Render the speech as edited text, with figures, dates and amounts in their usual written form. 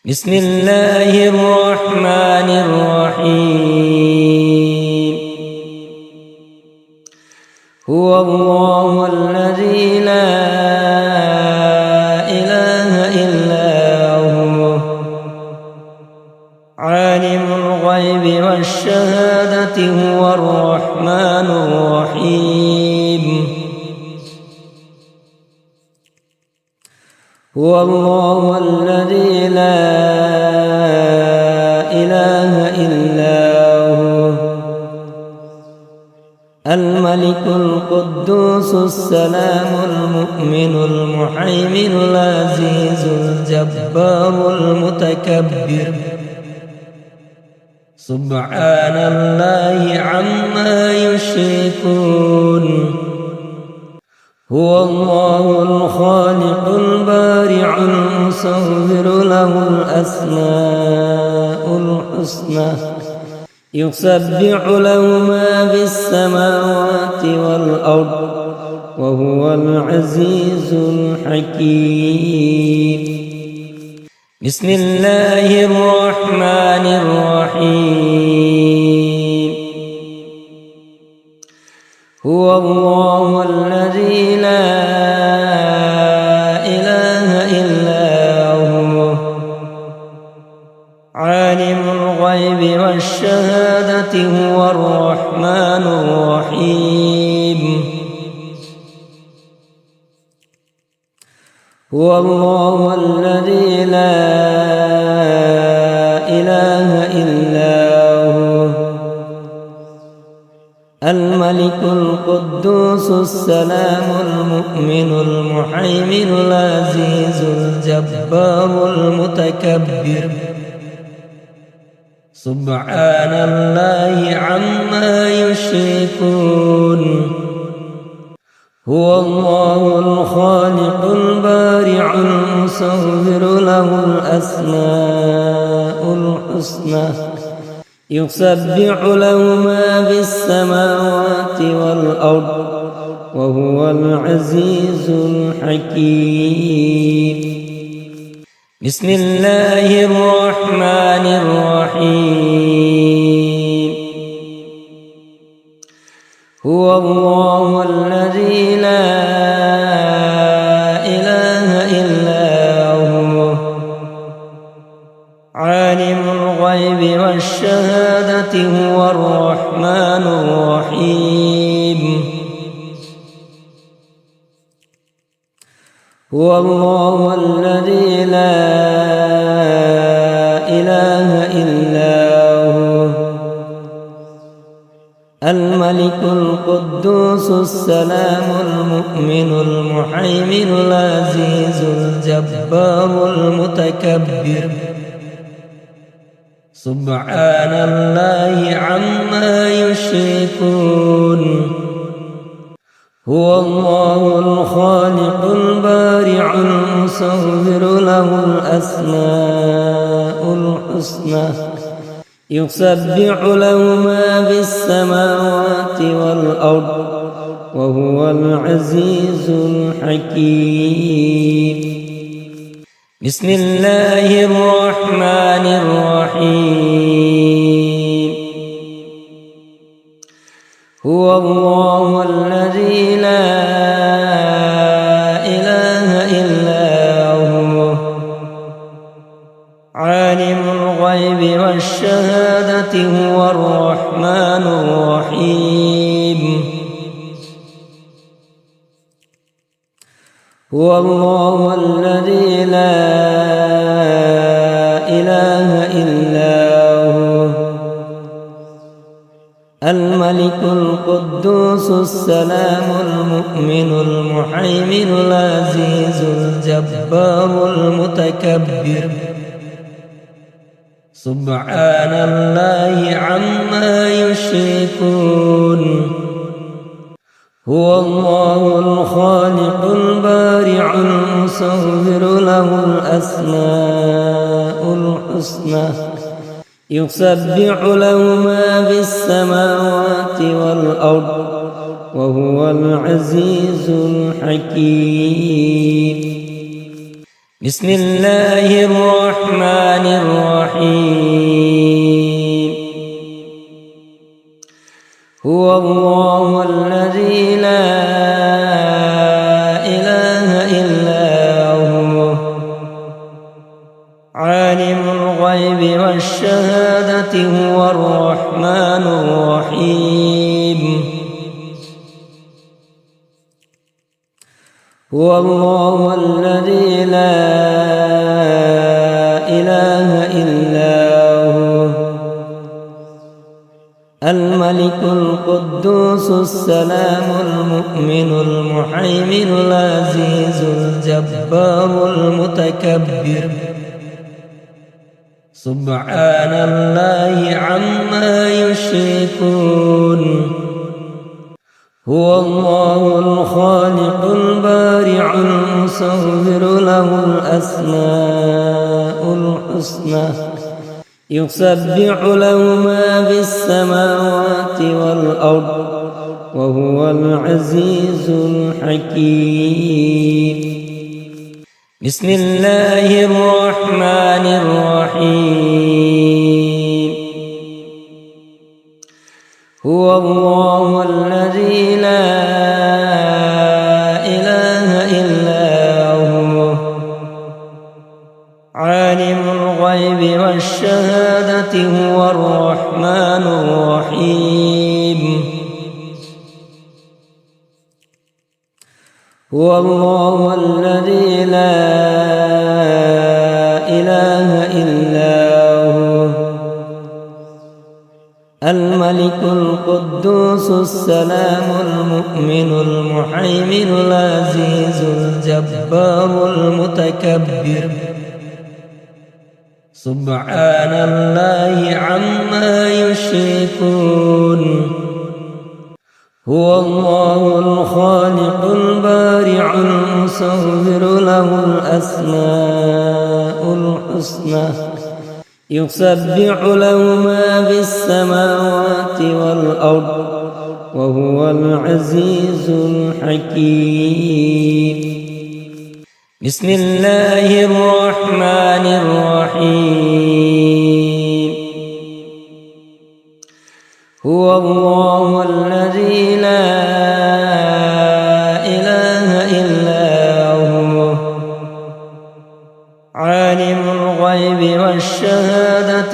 بسم الله الرحمن الرحيم. هو الله الذي لا إله إلا هو عالم الغيب والشهادة هو الرحمن الرحيم. هو الله الذي لا إله إلا هو الملك القدوس السلام المؤمن المهيمن العزيز الجبار المتكبر سبحان الله عما يشركون. هو الله الخالق البارع المصور له الأسماء الحسنى يسبح له ما في السماوات والأرض وهو العزيز الحكيم. بسم الله الرحمن الرحيم. هو الله الذي لا إله إلا هو عالم الغيب والشهادة هو الرحمن الرحيم. هو الله الذي لا إله إلا هو الملك القدوس السلام المؤمن المهيمن العزيز الجبار المتكبر سبحان الله عما يشركون. هو الله الخالق البارع المصور له الأسماء الحسنى يسبح له ما في السماوات والأرض وهو العزيز الحكيم. بسم الله الرحمن الرحيم. هو الله الذي لا إله إلا هو عالم الغيب والشهادة هو الرحمن الرحيم. هو الله الذي لا إله إلا هو الملك القدوس السلام المؤمن المهيمن العزيز الجبار المتكبر سبحان الله عما يشركون. هو الله الخالق البارع المصور له الأسماء الحسنى يسبح له ما في السماوات والأرض وهو العزيز الحكيم. بسم الله الرحمن الرحيم. هو الله الذي لا إله إلا هو عالم الغيب والشهادة هو الرحمن الرحيم. هو الله الذي لا إله إلا هو الملك القدوس السلام المؤمن المهيمن العزيز الجبار المتكبر سبحان الله عما يشركون. هو الله الخالق البارع المصور له الأسماء الحسنى يسبح له ما في السماوات والأرض وهو العزيز الحكيم. بسم الله الرحمن الرحيم هو الله الذي لا إله إلا هو عالم الغيب والشهادة هو الرحمن الرحيم هو الله الذي لا إله إلا هو الملك القدوس السلام المؤمن المهيمن العزيز الجبار المتكبر سبحان الله عما يشركون هو الله الخالق البارع المصور له الأسماء الحسنى يسبح له ما في السماوات والأرض وهو العزيز الحكيم بسم الله الرحمن الرحيم هو الله الذي لا إله إلا هو عالم الغيب والشهادة هو الرحمن الرحيم هو الله الذي لا إله إلا هو الملك القدوس السلام المؤمن المهيمن العزيز الجبار المتكبر سبحان الله عما يشركون هو الله الخالق البارع المصور له الأسماء الحسنى يسبح له ما في السماوات والأرض وهو العزيز الحكيم بسم الله الرحمن الرحيم هو الله الذي لا إله إلا هو عالم الغيب والشهادة